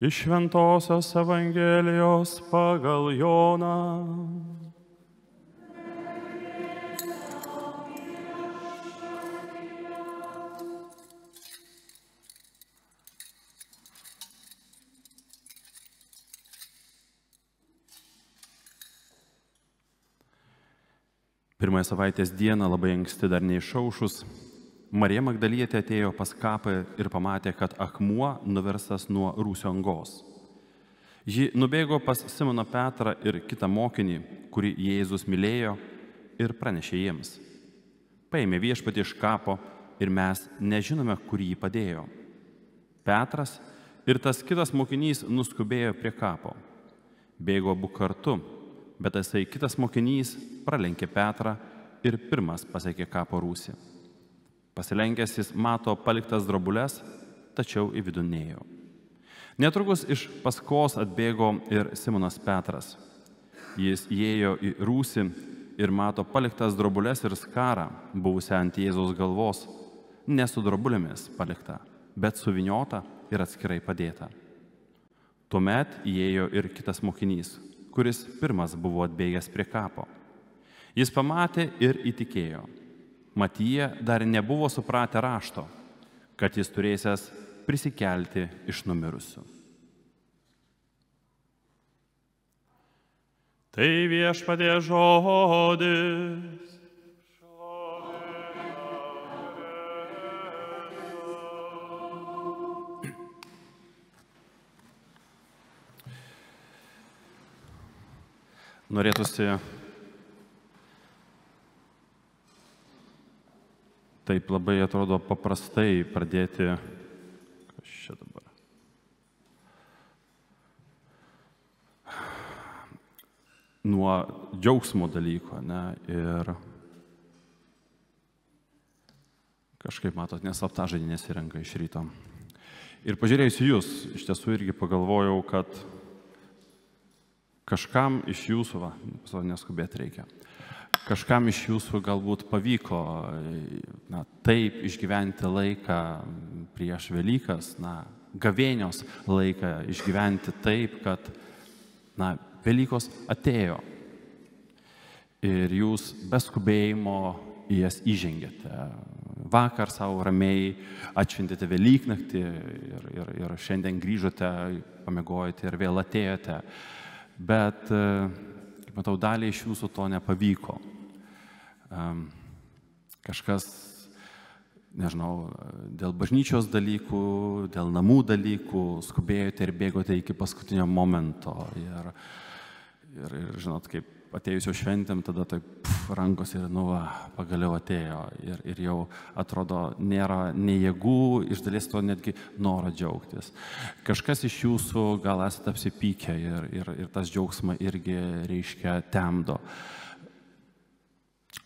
Iš Šventosios Evangelijos pagal Joną. Pirmąją savaitės dieną, labai anksti dar neišaušus, Marija Magdalietė atėjo pas kapą ir pamatė, kad akmuo nuverstas nuo rūsio angos. Ji nubėgo pas Simoną Petrą ir kitą mokinį, kurį Jėzus mylėjo, ir pranešė jiems: paėmė viešpatį iš kapo ir mes nežinome, kur jį padėjo. Petras ir tas kitas mokinys nuskubėjo prie kapo. Bėgo abu kartu, bet tasai kitas mokinys pralenkė Petrą ir pirmas pasiekė kapo rūsį. Pasilenkęs jis mato paliktas drobules, tačiau į vidų nėjo. Netrukus iš paskos atbėgo ir Simonas Petras. Jis įėjo į rūsį ir mato paliktas drobules ir skarą, buvusią ant Jėzaus galvos, ne su drobulėmis palikta, bet suvyniota ir atskirai padėta. Tuomet įėjo ir kitas mokinys, kuris pirmas buvo atbėgęs prie kapo. Jis pamatė ir įtikėjo. Mat jie dar nebuvo supratę rašto, kad jis turėsęs prisikelti iš numirusių. Tai viešpatie žodis. Norėtųsi taip labai atrodo paprastai pradėti, kas čia dabar, nuo džiaugsmo dalyko, ne, ir kažkaip, matot, neslaptažodį nesirenka iš ryto. Ir pažiūrėjus jūs, iš tiesų irgi pagalvojau, kad kažkam iš jūsų, neskubėti reikia, kažkam iš jūsų galbūt pavyko taip išgyventi laiką prieš Velykas, gavėnios laiką išgyventi taip, kad Velykos atėjo ir jūs be skubėjimo į jas įžengėte. Vakar savo ramiai atšventėte Velyknaktį ir šiandien grįžote, pamiegojate ir vėl atėjote. Bet, kaip matau, daliai iš jūsų to nepavyko. Kažkas, nežinau, dėl bažnyčios dalykų, dėl namų dalykų skubėjote ir bėgote iki paskutinio momento. Ir žinot, kaip atėjusio šventėm, tada taip rankos ir pagaliau atėjo. Ir jau atrodo, nėra nei jėgų, iš dalies to netgi noro džiaugtis. Kažkas iš jūsų gal esate apsipykę ir tas džiaugsmą irgi reiškia temdo.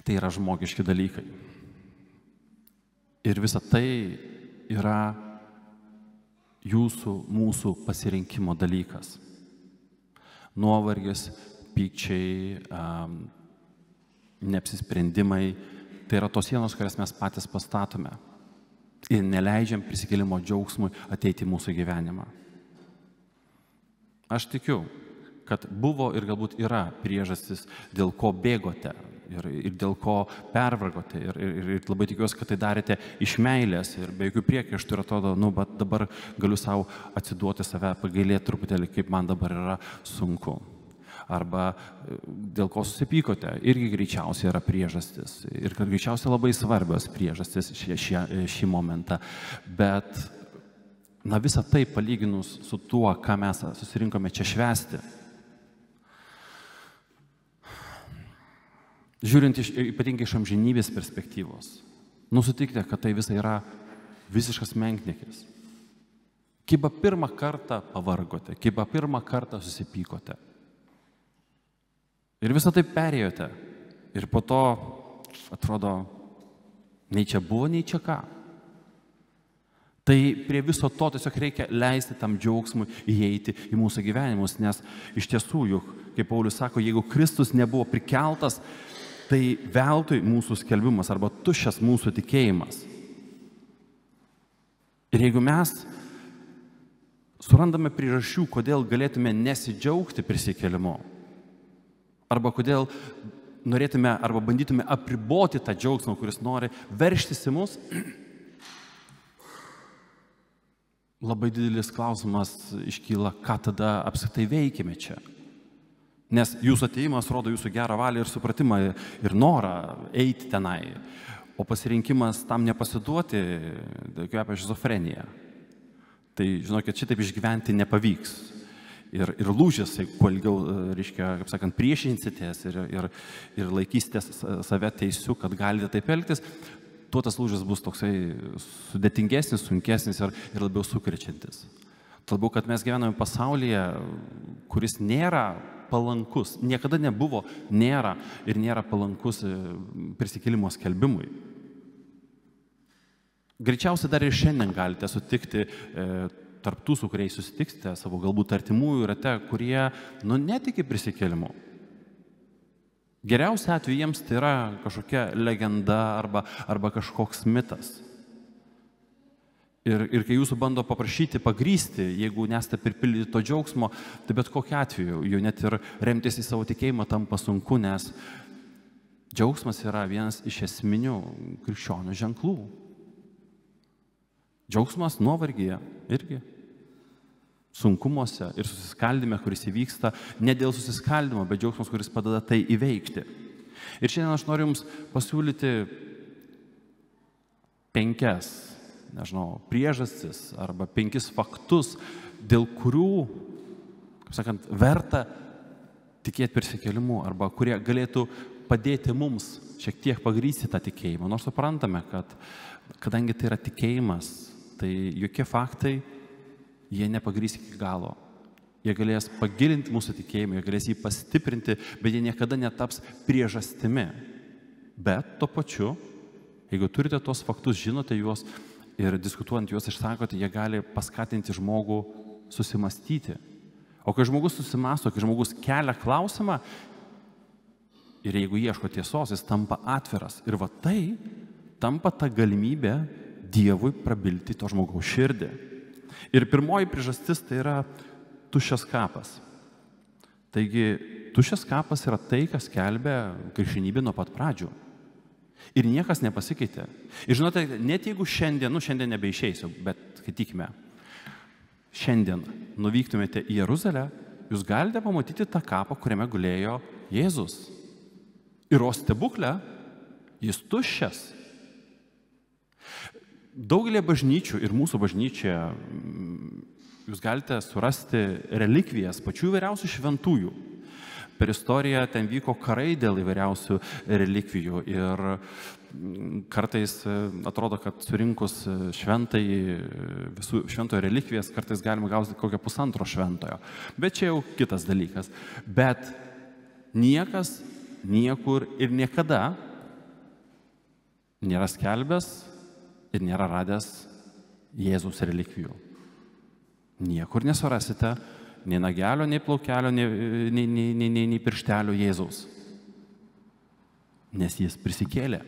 Tai yra žmogiški dalykai. Ir visa tai yra mūsų pasirinkimo dalykas. Nuovargis, pykčiai, neapsisprendimai, tai yra tos sienos, kurias mes patys pastatome ir neleidžiam prisikėlimo džiaugsmui ateiti į mūsų gyvenimą. Aš tikiu, kad buvo ir galbūt yra priežastis, dėl ko bėgote ir dėl ko pervargote. Ir labai tikiuosi, kad tai darėte iš meilės ir be jokių priekaištų ir atrodo, bet dabar galiu savo atsiduoti save, pagailėti truputėlį, kaip man dabar yra sunku. Arba dėl ko susipykote, irgi greičiausiai yra priežastis. Ir kad greičiausiai labai svarbios priežastis šį momentą. Bet visą tai palyginus su tuo, ką mes susirinkome čia švęsti, žiūrint ypatingai iš amžinybės perspektyvos, sutikite, kad tai visai yra visiškas menkniekis. Kiba pirmą kartą pavargote, kiba pirmą kartą susipykote. Ir visą tai perėjote. Ir po to, atrodo, nei čia buvo, nei čia ką. Tai prie viso to tiesiog reikia leisti tam džiaugsmui įeiti į mūsų gyvenimus, nes iš tiesų, juk, kaip Paulius sako, jeigu Kristus nebuvo prikeltas, tai veltui mūsų skelbimas arba tuščias mūsų tikėjimas. Ir jeigu mes surandame priežasčių, kodėl galėtume nesidžiaugti prisikėlimu. Arba kodėl norėtume arba bandytume apriboti tą džiaugsmą, kuris nori veržtis į mus. Labai didelis klausimas iškyla, ką tada apskritai veikime čia. Nes jūsų atėjimas rodo jūsų gerą valią ir supratimą ir norą eiti tenai. O pasirinkimas tam nepasiduoti, kvepia šizofrenija. Tai, žinokit, šitaip išgyventi nepavyks. Ir lūžis, kuo ilgiau, reiškia, kaip sakant, priešinsitės ir laikysitės save teisiu, kad galite taip elgtis, tuo tas lūžis bus toksai sudėtingesnis, sunkesnis ir labiau sukrečiantis. Labiau, kad mes gyvename pasaulyje, kuris nėra palankus, niekada nebuvo, nėra ir nėra palankus prisikėlimo skelbimui. Greičiausiai dar ir šiandien galite sutikti tarp tų, su kuriais susitiksite, savo galbūt artimųjų rate, kurie netiki prisikėlimu. Geriausia atveju jiems tai yra kažkokia legenda arba kažkoks mitas. Ir kai jūsų bando paprašyti, pagrysti, jeigu nesate pripildyti to džiaugsmo, tai bet kokiu atveju, jau net ir remtis į savo tikėjimą tampa sunku, nes džiaugsmas yra vienas iš esminių krikščionių ženklų. Džiaugsmas nuovargyje irgi, sunkumuose ir susiskaldime, kuris įvyksta ne dėl susiskaldimo, bet džiaugsmas, kuris padeda tai įveikti. Ir šiandien aš noriu Jums pasiūlyti 5 priežastis arba 5 faktus, dėl kurių, kaip sakant, verta tikėti prisikėlimu arba kurie galėtų padėti mums šiek tiek pagrįsti tą tikėjimą. Nors suprantame, kad kadangi tai yra tikėjimas, tai jokie faktai, jie nepagrįs iki galo. Jie galės pagilinti mūsų tikėjimą, jie galės jį pastiprinti, bet jie niekada netaps priežastimi. Bet tuo pačiu, jeigu turite tos faktus, žinote juos ir diskutuojant juos išsakote, jie gali paskatinti žmogų susimastyti. O kai žmogus susimasto, kai žmogus kelia klausimą ir jeigu ieško tiesos, jis tampa atviras. Ir va tai tampa ta galimybė Dievui prabilti to žmogaus širdį. Ir pirmoji priežastis tai yra tuščias kapas. Taigi, tuščias kapas yra tai, kas skelbia krikščionybę nuo pat pradžių. Ir niekas nepasikeitė. Ir žinote, net jeigu šiandien nebeišeisiu, bet skaitykime, šiandien nuvyktumėte į Jeruzalę, jūs galite pamatyti tą kapą, kuriame gulėjo Jėzus. Ir o stebuklė, jis tuščias. Daugelį bažnyčių ir mūsų bažnyčioje jūs galite surasti relikvijas pačių įvairiausių šventųjų. Per istoriją ten vyko karai dėl įvairiausių relikvijų ir kartais atrodo, kad surinkus visų šventojo relikvijas, kartais galima gauti kokią 1,5 šventojo. Bet čia jau kitas dalykas. Bet niekas, niekur ir niekada nėra skelbęs ir nėra radęs Jėzaus relikvijų. Niekur nesurasite nei nagelio, nei plaukelio, nei pirštelio Jėzaus. Nes jis prisikėlė.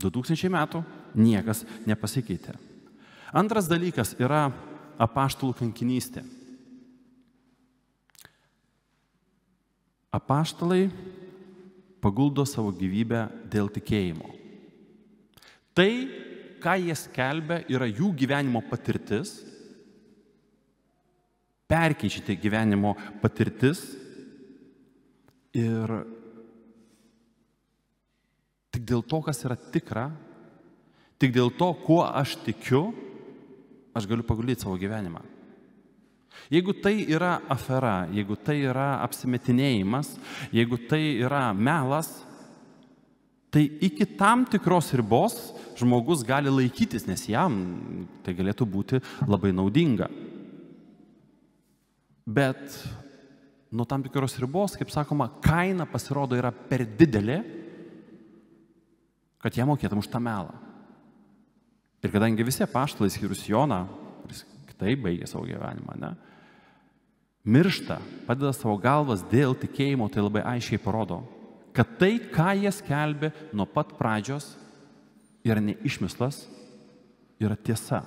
2000 metų niekas nepasikeitė. Antras dalykas yra apaštalų kankinystė. Apaštalai paguldo savo gyvybę dėl tikėjimo. Tai, ką jie skelbia, yra jų gyvenimo patirtis, perkeičiate gyvenimo patirtis ir tik dėl to, kas yra tikra, tik dėl to, kuo aš tikiu, aš galiu paguldyti savo gyvenimą. Jeigu tai yra afera, jeigu tai yra apsimetinėjimas, jeigu tai yra melas, tai iki tam tikros ribos žmogus gali laikytis, nes jam tai galėtų būti labai naudinga. Bet nuo tam tikros ribos, kaip sakoma, kaina pasirodo yra per didelė, kad jam mokėtum už tą melą. Ir kadangi visi apaštalai, išskyrus Joną, kuris kitaip baigė savo gyvenimą, miršta, padeda savo galvas dėl tikėjimo, tai labai aiškiai parodo, kad tai, ką jie skelbė nuo pat pradžios, yra neišmislas, yra tiesa.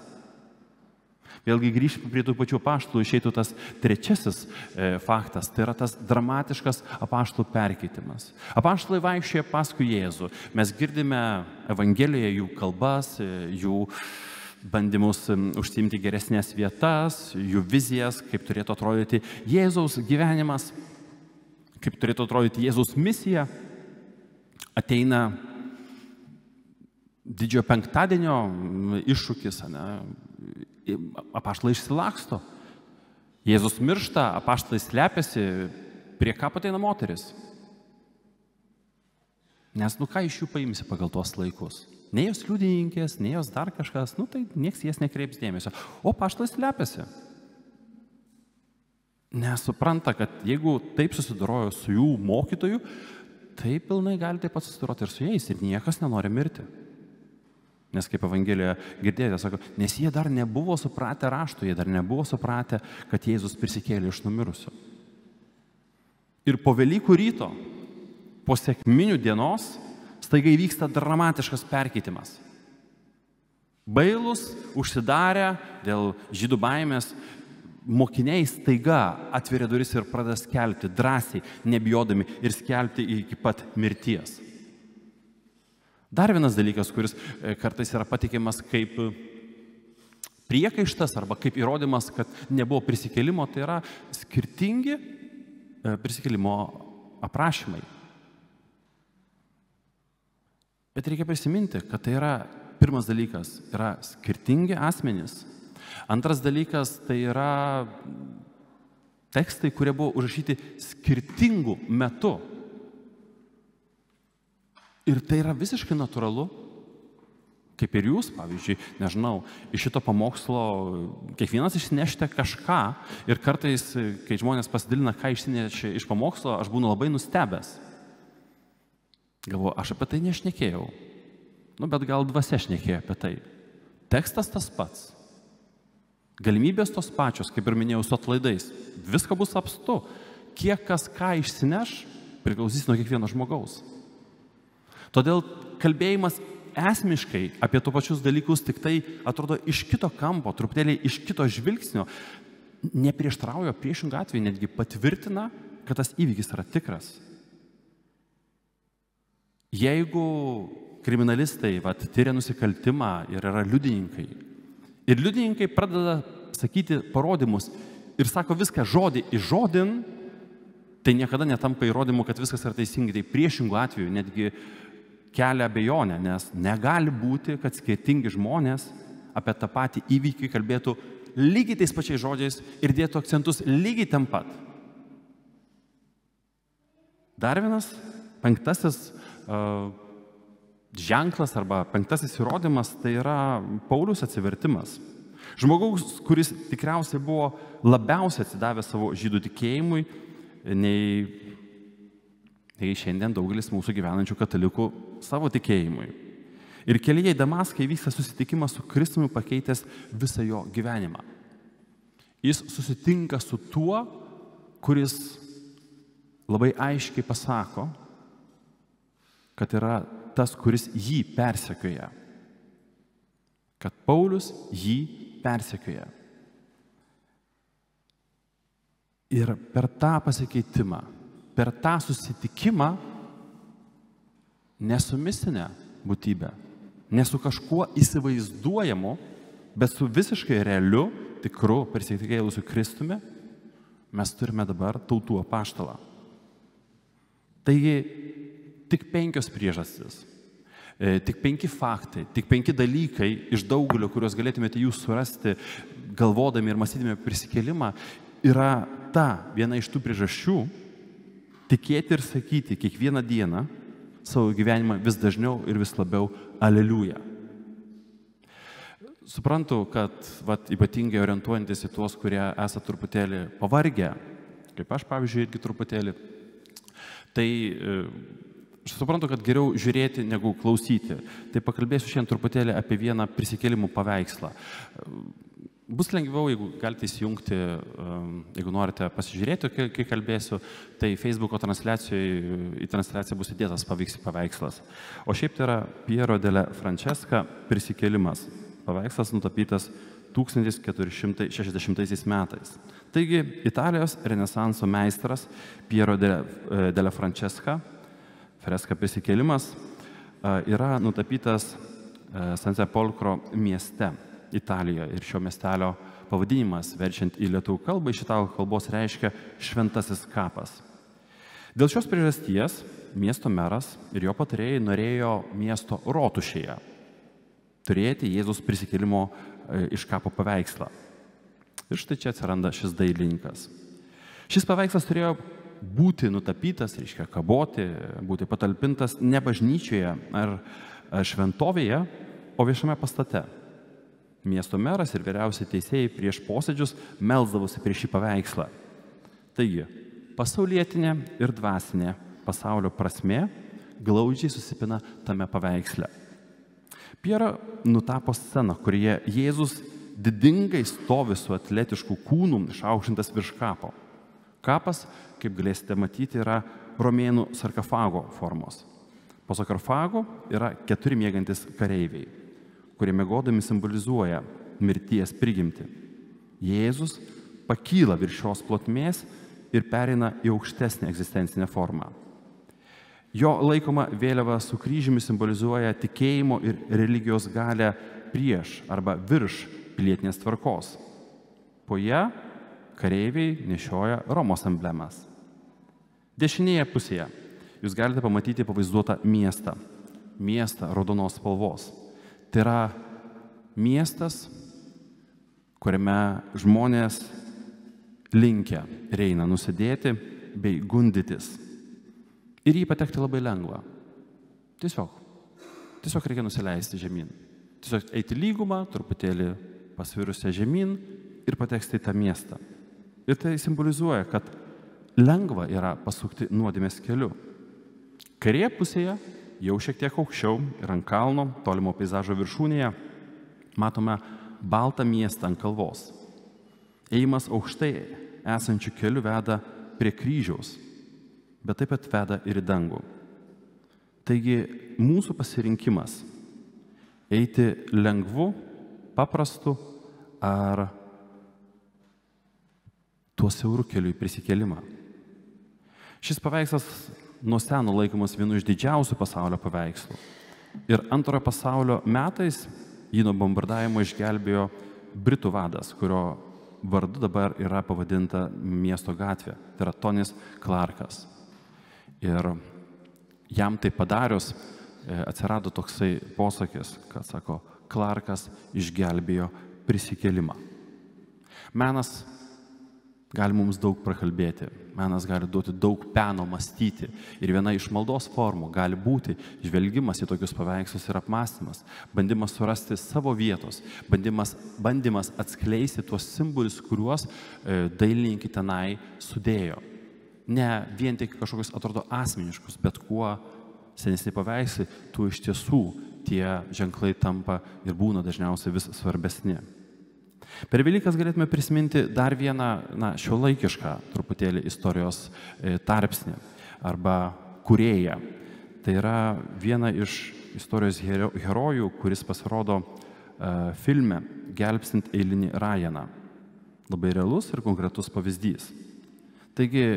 Vėlgi grįžti prie tų pačių apaštalų, išeitų tas trečiasis faktas, tai yra tas dramatiškas apaštalų perkeitimas. Apaštalai vaikščioja paskui Jėzų. Mes girdime Evangelijoje jų kalbas, jų bandymus užsiimti geresnės vietas, jų vizijas, kaip turėtų atrodyti Jėzaus gyvenimas, kaip turėtų atrodyti Jėzaus misija. Ateina didžiojo penktadienio iššūkis, apaštalai išsilaksto. Jėzus miršta, apaštalai slepiasi, prie kapo ateina moteris. Nes, ką iš jų paimsi pagal tuos laikus? Ne jos liudininkės, ne jos dar kažkas, tai nieks jas nekreips dėmesio. O apaštalai slepiasi. Nes supranta, kad jeigu taip susidorojo su jų mokytoju, tai pilnai gali taip pat susidoroti ir su jais ir niekas nenori mirti. Nes kaip Evangelijoje girdėjote, sako, nes jie dar nebuvo supratę raštų, jie dar nebuvo supratę, kad Jėzus prisikėlė iš numirusių. Ir po Velykų ryto, po sekminių dienos, staiga įvyksta dramatiškas perkeitimas. Bailūs, užsidarę dėl žydų baimės, mokiniai staiga atveria duris ir pradeda skelbti drąsiai, nebijodami ir skelbti iki pat mirties. Dar vienas dalykas, kuris kartais yra patikimas kaip priekaištas arba kaip įrodymas, kad nebuvo prisikėlimo, tai yra skirtingi prisikėlimo aprašymai. Bet reikia prisiminti, kad tai yra, pirmas dalykas, yra skirtingi asmenys. Antras dalykas, tai yra tekstai, kurie buvo užrašyti skirtingų metų. Ir tai yra visiškai natūralu, kaip ir jūs, pavyzdžiui, nežinau, iš šito pamokslo kiekvienas išsinešite kažką ir kartais, kai žmonės pasidalina, ką išsinešė iš pamokslo, aš būnu labai nustebęs. Galvoju, aš apie tai nešnekėjau, bet gal dvasia šnekėjo apie tai. Tekstas tas pats. Galimybės tos pačios, kaip ir minėjau, su atlaidais. Viską bus apstu. Kiek kas ką išsineš, priklausys nuo kiekvieno žmogaus. Todėl kalbėjimas esmiškai apie to pačius dalykus tik tai atrodo iš kito kampo, truputėlį iš kito žvilgsnio, neprieštarauja, priešingą atveju netgi patvirtina, kad tas įvykis yra tikras. Jeigu kriminalistai tyria nusikaltimą ir yra liudininkai, ir liudininkai pradeda sakyti parodymus ir sako viską žodį į žodin, tai niekada netampa įrodymu, kad viskas yra teisingai. Tai priešingų atveju netgi kelia abejonę, nes negali būti, kad skirtingi žmonės apie tą patį įvykį kalbėtų lygiai tais pačiais žodžiais ir dėtų akcentus lygiai ten pat. Dar vienas, penktasis ženklas arba penktasis įrodymas, tai yra Pauliaus atsivertimas. Žmogaus, kuris tikriausiai buvo labiausiai atsidavęs savo žydų tikėjimui, nei šiandien daugelis mūsų gyvenančių katalikų savo tikėjimui. Ir kelyje į Damaską įvyksta susitikimas su Kristumi, pakeitęs visą jo gyvenimą. Jis susitinka su tuo, kuris labai aiškiai pasako, kad yra tas, kuris jį persekioja. Kad Paulius jį persekioja. Ir per tą pasikeitimą, per tą susitikimą ne su mistinė būtybė, ne su kažkuo įsivaizduojamu, bet su visiškai realiu, tikru, prisikėlusiu Kristumi, mes turime dabar tautų apaštalą. Taigi, tik 5 priežastys, tik 5 faktai, tik 5 dalykai iš daugelio, kuriuos galėtumėte jūs surasti, galvodami ir mąstydami prisikėlimą, yra ta viena iš tų priežasčių, tikėti ir sakyti kiekvieną dieną savo gyvenimą vis dažniau ir vis labiau aleliuja. Suprantu, kad ypatingai orientuojantis į tuos, kurie esate truputėlį pavargę, kaip aš, pavyzdžiui, irgi truputėlį, tai aš suprantu, kad geriau žiūrėti negu klausyti. Tai pakalbėsiu šiandien truputėlį apie vieną prisikėlimų paveikslą. Bus lengviau, jeigu galite įsijungti, jeigu norite pasižiūrėti, kai kalbėsiu, tai Facebooko į transliaciją bus įdėtas paveikslas. O šiaip tai yra Piero delle Francesca prisikėlimas. Paveikslas nutapytas 1460 metais. Taigi, Italijos renesanso meistras Piero della Francesca, freska Prisikėlimas, yra nutapytas San Sepolcro mieste Italijoje ir šio miestelio pavadinimas, verčiant į lietuvių kalbą, iš italų kalbos reiškia šventasis kapas. Dėl šios priežasties miesto meras ir jo patarėjai norėjo miesto rotušėje turėti Jėzaus prisikėlimo iš kapo paveikslą. Ir štai čia atsiranda šis dailininkas. Šis paveikslas turėjo būti nutapytas, reiškia kaboti, būti patalpintas ne bažnyčioje ar šventovėje, o viešame pastate. Miesto meras ir vyriausiai teisėjai prieš posėdžius melsdavosi prieš šį paveikslą. Taigi, pasaulietinė ir dvasinė pasaulio prasmė glaudžiai susipina tame paveiksle. Piero nutapo sceną, kurioje Jėzus didingai stovi su atletišku kūnu išaukštintas virš kapo. Kapas, kaip galėsite matyti, yra romėnų sarkofago formos. Po sarkofago yra 4 miegantis kareiviai, kurie miegodami simbolizuoja mirties prigimtį. Jėzus pakyla virš šios plotmės ir pereina į aukštesnę egzistencinę formą. Jo laikoma vėliava su kryžiumi simbolizuoja tikėjimo ir religijos galę prieš arba virš pilietinės tvarkos. Po ją kareiviai nešioja Romos emblemas. Dešinėje pusėje jūs galite pamatyti pavaizduotą miestą. Miestą raudonos spalvos. Tai yra miestas, kuriame žmonės linkę ir eina nusidėti bei gundytis. Ir jį patekti labai lengva. Tiesiog reikia nusileisti žemyn. Tiesiog eiti lygumą, truputėlį pasvirusią žemyn ir patekti į tą miestą. Ir tai simbolizuoja, kad lengva yra pasukti nuodėmės keliu. Kairėje pusėje, jau šiek tiek aukščiau ir ant kalno, tolimo peizažo viršūnėje, matome baltą miestą ant kalvos. Ėjimas aukštai esančių kelių veda prie kryžiaus, bet taip pat veda ir į dangų. Taigi mūsų pasirinkimas eiti lengvu, paprastu ar tuo siauru keliu į prisikėlimą. Šis paveikslas nuo seno laikomas vienu iš didžiausių pasaulio paveikslų. Ir Antrojo pasaulio metais jį nuo bombardavimo išgelbėjo britų vadas, kurio vardu dabar yra pavadinta miesto gatvė. Tai yra Tonis Clarkas. Ir jam tai padarius atsirado toksai posakis, kad sako, Clarkas išgelbėjo prisikėlimą. Menas gali mums daug prakalbėti, menas gali duoti daug peno mąstyti. Ir viena iš maldos formų gali būti žvelgimas į tokius paveikslus ir apmąstymas, bandymas surasti savo vietos, bandymas atskleisti tuos simbolius, kuriuos dailininkai tenai sudėjo. Ne vien tik kažkokius atrodo asmeniškus, bet kuo senesni paveikslai, tuo iš tiesų tie ženklai tampa ir būna dažniausiai vis svarbesni. Per Velykas galėtume prisiminti dar vieną šiuolaikišką truputėlį istorijos tarpsnį arba kūrėją. Tai yra viena iš istorijos herojų, kuris pasirodo filme Gelbstint eilinį Ryaną. Labai realus ir konkretus pavyzdys. Taigi,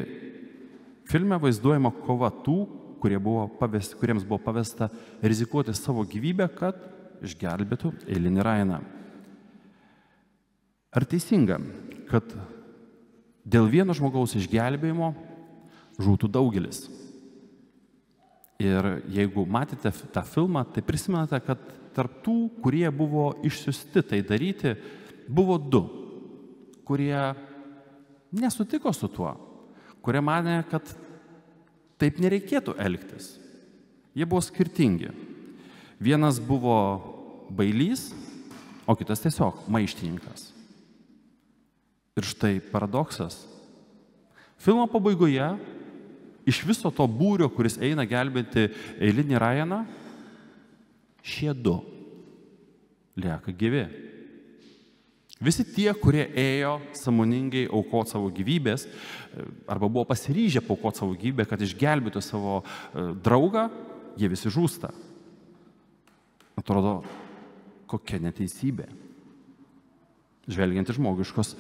filme vaizduojama kova tų, kuriems buvo pavesta rizikuoti savo gyvybę, kad išgelbėtų eilinį Ryaną. Ar teisinga, kad dėl vieno žmogaus išgelbėjimo žūtų daugelis? Ir jeigu matėte tą filmą, tai prisimenate, kad tarp tų, kurie buvo išsiųsti tai daryti, buvo 2, kurie nesutiko su tuo, kurie manė, kad taip nereikėtų elgtis. Jie buvo skirtingi. Vienas buvo bailys, o kitas tiesiog maištininkas. Ir štai paradoksas. Filmo pabaigoje iš viso to būrio, kuris eina gelbėti eilinį Ryaną, šie 2 lieka gyvi. Visi tie, kurie ėjo sąmoningai aukoti savo gyvybės arba buvo pasiryžę paaukoti savo gyvybę, kad išgelbėtų savo draugą, jie visi žūsta. Atrodo, kokia neteisybė. žvelgiant iš žmogiškos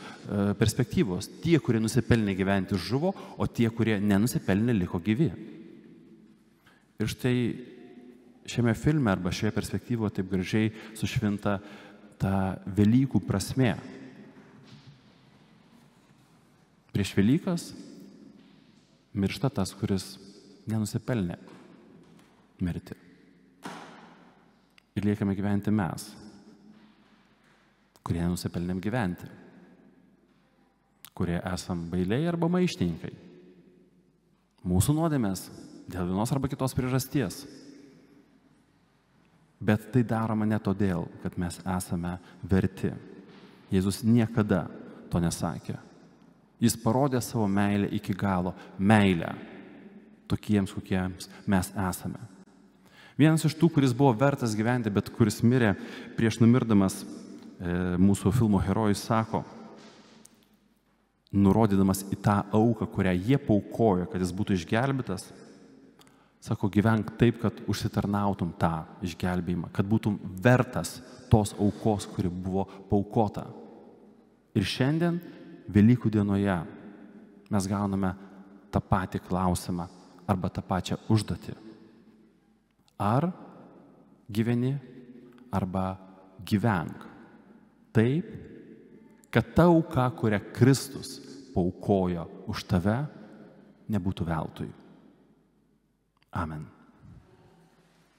perspektyvos. Tie, kurie nusipelnė gyventi, žuvo, o tie, kurie nenusipelnė, liko gyvi. Ir štai šiame filme arba šioje perspektyvoje taip gražiai sušvinta ta Velykų prasmė. Prieš Velykas miršta tas, kuris nenusipelnė mirti. Ir liekame gyventi mes, kurie nenusipelnėm gyventi, kurie esam bailiai arba maištininkai. Mūsų nuodėmės dėl vienos arba kitos priežasties. Bet tai daroma ne todėl, kad mes esame verti. Jėzus niekada to nesakė. Jis parodė savo meilę iki galo, meilę tokiems, kokiems mes esame. Vienas iš tų, kuris buvo vertas gyventi, bet kuris mirė prieš numirdamas, mūsų filmo herojus sako, nurodydamas į tą auką, kurią jie paaukojo, kad jis būtų išgelbėtas, sako, gyvenk taip, kad užsitarnautum tą išgelbėjimą, kad būtum vertas tos aukos, kuri buvo paaukota. Ir šiandien, Velykų dienoje, mes gauname tą patį klausimą arba tą pačią užduotį. Ar gyveni arba gyvenk taip, kad ta auka, kurią Kristus paaukojo už tave, nebūtų veltui. Amen.